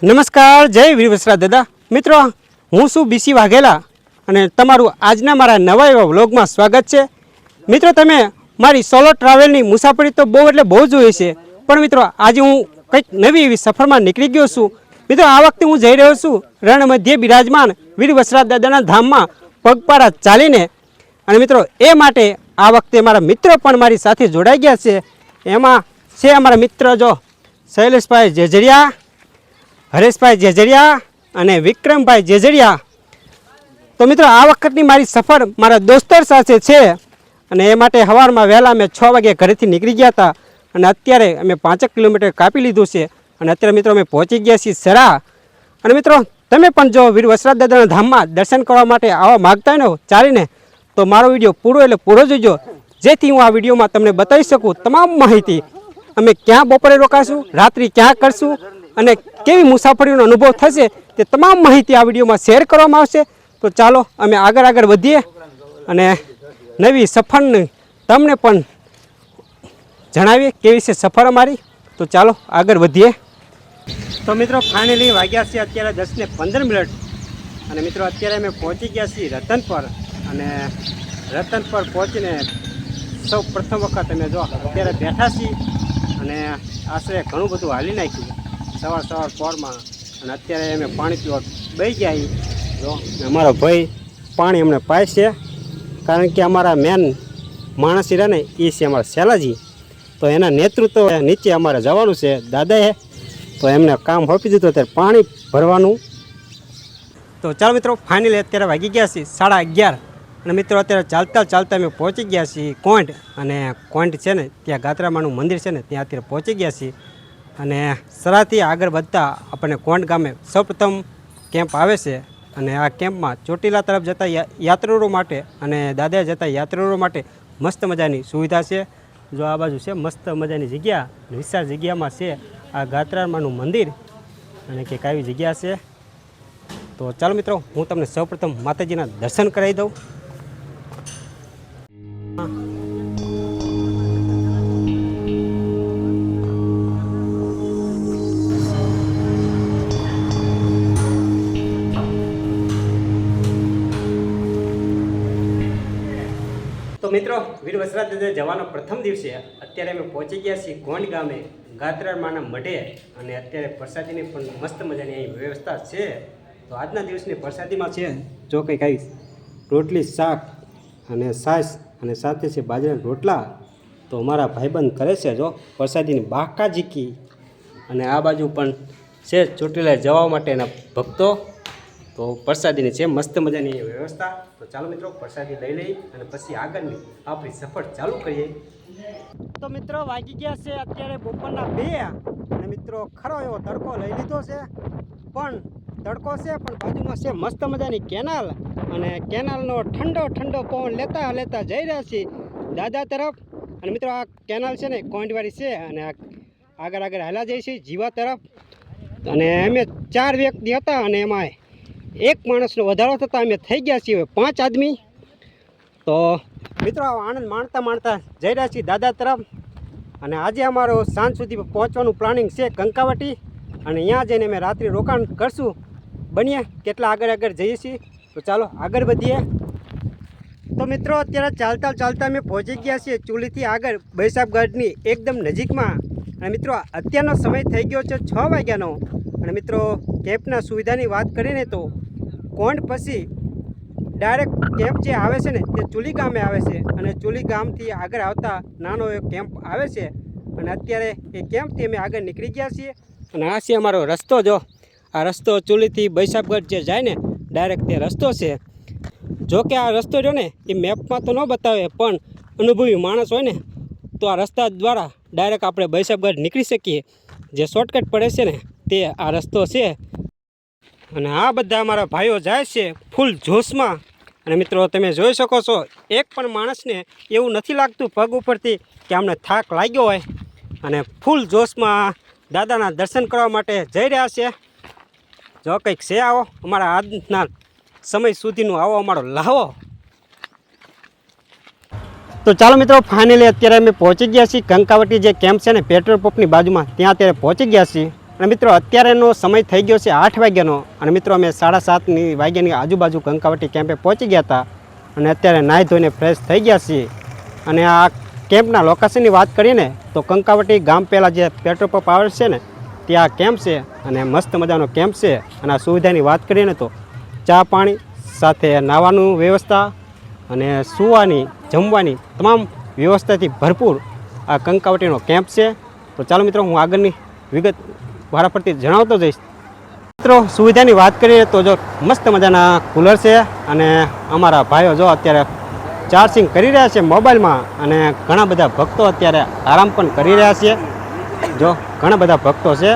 નમસ્કાર, જય વીર વસરા દાદા. મિત્રો, હું છું બીસી વાઘેલા અને તમારું આજના મારા નવા એવા વ્લોગમાં સ્વાગત છે. મિત્રો, તમે મારી સોલો ટ્રાવેલની મુસાફરી તો બહુ જોઈ છે, પણ મિત્રો આજે હું કંઈક નવી એવી સફરમાં નીકળી ગયો છું. મિત્રો, આ વખતે હું જઈ રહ્યો છું રણ મધ્યે બિરાજમાન વીર વસરા દાદાના ધામમાં પગપાળા ચાલીને. અને મિત્રો, એ માટે આ વખતે મારા મિત્રો પણ મારી સાથે જોડાઈ ગયા છે. એમાં છે અમારા મિત્ર જો શૈલેષભાઈ જેજરિયા, હરેશભાઈ જેજરિયા અને વિક્રમભાઈ જેજરિયા. તો મિત્રો, આ વખતની મારી સફર મારા દોસ્તર સાથે છે અને એ માટે સવારમાં વહેલા અમે 6 વાગે ઘરેથી નીકળી ગયા હતા અને અત્યારે અમે 5 કિલોમીટર કાપી લીધું છે અને અત્યારે મિત્રો અમે પહોંચી ગયા છીએ સરા. અને મિત્રો, તમે પણ જો વીર વસરા દાદાના ધામમાં દર્શન કરવા માટે આવવા માગતા હોય ને ચાલીને, તો મારો વિડીયો પૂરો જોજો, જેથી હું આ વિડીયોમાં તમને બતાવી શકું તમામ માહિતી. અમે ક્યાં બપોરે રોકાશું, રાત્રિ ક્યાં કરશું અને કેવી મુસાફરીનો અનુભવ થશે તે તમામ માહિતી આ વિડીયોમાં શેર કરવામાં આવશે. તો ચાલો અમે આગળ વધીએ અને નવી સફરની તમને પણ જણાવીએ કેવી છે સફર અમારી. તો ચાલો આગળ વધીએ. તો મિત્રો, ફાઇનલી વાગ્યા છે અત્યારે 10 ને 15 મિનિટ અને મિત્રો અત્યારે અમે પહોંચી ગયા છીએ રતન પર. અને રતન પર પહોંચીને સૌ પ્રથમ વખત અમે જો અત્યારે બેઠા છીએ અને આશરે ઘણું બધું હાલી નાખ્યું સવાર પોરમાં. અને અત્યારે અમે પાણી પીવા બેસી ગયા. જો અમારો ભાઈ પાણી અમને પાય છે, કારણ કે અમારા મેન માણસ રહે ને એ છે અમારા શેલાજી. તો એના નેતૃત્વ નીચે અમારે જવાનું છે દાદાએ, તો એમને કામ સોંપી દીધું અત્યારે પાણી ભરવાનું. તો ચાલો મિત્રો, ફાઇનલી અત્યારે વાગી ગયા છીએ 11:30 અને મિત્રો અત્યારે ચાલતા અમે પહોંચી ગયા છીએ કોંઢ. અને કોંઢ છે ને ત્યાં ગાત્રામાનું મંદિર છે ને ત્યાં અત્યારે પહોંચી ગયા છીએ. અને સરાથી આગળ વધતા આપણને કોંઢ ગામે સૌપ્રથમ કેમ્પ આવે છે અને આ કેમ્પમાં ચોટીલા તરફ જતા યાત્રીઓ માટે અને દાદા જતા યાત્રીઓ માટે મસ્ત મજાની સુવિધા છે. જો આ બાજુ છે મસ્ત મજાની જગ્યા, વિશાળ જગ્યામાં છે આ ગાત્રામાનું મંદિર અને કંઈક આવી જગ્યા છે. તો ચાલો મિત્રો, હું તમને સૌપ્રથમ માતાજીના દર્શન કરાવી દઉં. તો મિત્રો, વીર વસરા દાદા જવાનો પ્રથમ દિવસે અત્યારે અમે પહોંચી ગયા છીએ કોંઢ ગામે ગાત્રામાના મઢે. અને અત્યારે પ્રસાદીની પણ મસ્ત મજાની અહીં વ્યવસ્થા છે. તો આજના દિવસની પ્રસાદીમાં છે જો કંઈક આવી રોટલી, શાક અને છાશ અને સાથે છે બાજરાના રોટલા. તો અમારા ભાઈબંધ કરે છે જો પ્રસાદીની બાકાજીકી. અને આ બાજુ પણ છે ચોટીલા જવા માટેના ભક્તો. તો પ્રસાદીની છે મસ્ત મજાની વ્યવસ્થા. તો ચાલો મિત્રો, પ્રસાદી લઈ લઈ અને પછી આગળની આપણી સફર ચાલુ કરીએ. તો મિત્રો, વાગી ગયા છે અત્યારે બપોરના 2 અને મિત્રો ખરો એવો તડકો લઈ લીધો છે. પણ તડકો છે પણ બાજુમાં છે મસ્ત મજાની કેનાલ અને કેનાલનો ઠંડો પવન લેતા જઈ રહ્યા છીએ દાદા તરફ. અને મિત્રો, આ કેનાલ છે ને કોંઢવાળી છે અને આગળ હાલા જઈએ છીએ જીવા તરફ. અને અમે 4 વ્યક્તિ હતા અને એમાં એક માણસનો વધારો થતાં અમે થઈ ગયા છીએ 5 આદમી. તો મિત્રો, આનંદ માણતા જઈ રહ્યા છીએ દાદા તરફ. અને આજે અમારો સાંજ સુધી પહોંચવાનું પ્લાનિંગ છે કંકાવટી. અને અહીંયા જઈને અમે રાત્રિ રોકાણ કરશું. બનીએ કેટલા આગળ જઈએ છીએ. તો ચાલો આગળ વધીએ. તો મિત્રો, અત્યારે ચાલતા અમે પહોંચી ગયા છીએ ચૂલીથી આગળ બૈસાબગઢની એકદમ નજીકમાં. અને મિત્રો, અત્યારનો સમય થઈ ગયો છે 6 વાગ્યાનો. અને મિત્રો, કેમ્પના સુવિધાની વાત કરીને તો કોંઢ પછી ડાયરેક્ટ કેમ્પ જે આવે છે ને તે ચૂલી ગામે આવે છે. અને ચૂલી ગામથી આગળ આવતા નાનો એક કેમ્પ આવે છે. અને અત્યારે એ કેમ્પથી અમે આગળ નીકળી ગયા છીએ. અને આ છે અમારો રસ્તો. જો આ રસ્તો ચૂલીથી બૈસાબગઢ જે જાય ને ડાયરેક્ટ તે રસ્તો છે. જો કે આ રસ્તો જો ને એ મેપમાં તો ન બતાવે, પણ અનુભવી માણસ હોય ને તો આ રસ્તા દ્વારા ડાયરેક્ટ આપણે બૈસાબગઢ નીકળી શકીએ. જે શોર્ટકટ પડે છે ને તે આ રસ્તો છે. અને આ બધા અમારા ભાઈઓ જાય છે ફૂલ જોશમાં. અને મિત્રો, તમે જોઈ શકો છો એક પણ માણસને એવું નથી લાગતું પગ ઉપરથી કે અમને થાક લાગ્યો હોય. અને ફૂલ જોશમાં દાદાના દર્શન કરવા માટે જઈ રહ્યા છે. જો કંઈક છે આવો અમારા આજના સમય સુધીનું આવો અમારો લાવો. તો ચાલો મિત્રો, ફાઇનલી અત્યારે અમે પહોંચી ગયા છીએ કંકાવટી જે કેમ્પ છે ને પેટ્રોલ પંપની બાજુમાં, ત્યાં અત્યારે પહોંચી ગયા છીએ. અને મિત્રો અત્યારેનો સમય થઈ ગયો છે 8 વાગ્યાનો અને મિત્રો અમે 7:30 વાગ્યાની આજુબાજુ કંકાવટી કેમ્પે પહોંચી ગયા હતા અને અત્યારે નાહી ધોઈને ફ્રેશ થઈ ગયા છીએ. અને આ કેમ્પના લોકેશનની વાત કરીએ ને તો કંકાવટી ગામ પહેલાં જે પેટ્રોલ પંપ આવે છે ને ત્યાં કેમ્પ છે અને મસ્ત મજાનો કેમ્પ છે. અને આ સુવિધાની વાત કરીએ ને તો ચા પાણી સાથે નાહવાનું વ્યવસ્થા અને સૂવાની જમવાની તમામ વ્યવસ્થાથી ભરપૂર આ કંકાવટીનો કેમ્પ છે. તો ચાલો મિત્રો હું આગળની વિગત વારાફરતી જણાવતો જઈશ. મિત્રો સુવિધાની વાત કરીએ તો જો મસ્ત મજાના કુલર છે અને અમારા ભાઈઓ જો અત્યારે ચાર્જિંગ કરી રહ્યા છે મોબાઈલમાં અને ઘણા બધા ભક્તો અત્યારે આરામ પણ કરી રહ્યા છે. જો ઘણા બધા ભક્તો છે.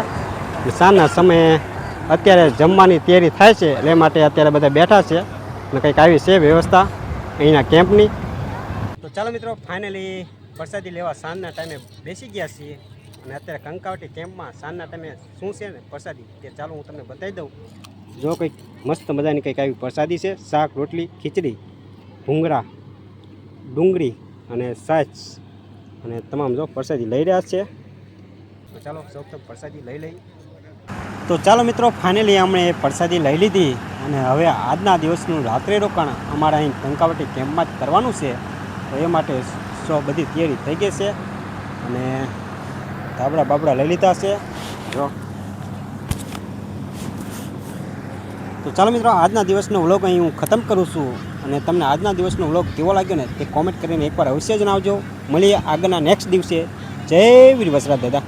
સાંજના સમયે અત્યારે જમવાની તૈયારી થાય છે એટલે માટે અત્યારે બધા બેઠા છે અને કંઈક આવી છે વ્યવસ્થા અહીંના કેમ્પની. તો ચાલો મિત્રો ફાઇનલી પ્રસાદી લેવા સાંજના ટાઈમે બેસી ગયા છીએ અને અત્યારે કંકાવટી કેમ્પમાં સાંજના ટાઈમે શું છે ને પ્રસાદી તે ચાલો હું તમને બતાવી દઉં. જો કંઈક મસ્ત મજાની કંઈક આવી પ્રસાદી છે. શાક રોટલી ખીચડી ભૂંગળા ડુંગળી અને સાચ અને તમામ જો પ્રસાદી લઈ રહ્યા છે. તો ચાલો સૌ પ્રસાદી લઈ લઈ. તો ચાલો મિત્રો ફાઇનલી અમને પ્રસાદી લઈ લીધી અને હવે આજના દિવસનું રાત્રે રોકાણ અમારા અહીં કંકાવટી કેમ્પમાં જ કરવાનું છે. તો એ માટે બધી તૈયારી થઈ ગઈ છે અને ધાબળા બાબડા લઈ લીધા છે. જો તો ચાલો મિત્રો આજના દિવસનો વ્લોગ અહીં હું ખતમ કરું છું અને તમને આજના દિવસનો વ્લોગ કેવો લાગ્યો ને તે કોમેન્ટ કરીને એકવાર અવશ્ય જણાવજો. મળીએ આગળના નેક્સ્ટ દિવસે. જય વીર વસરાજ દાદા.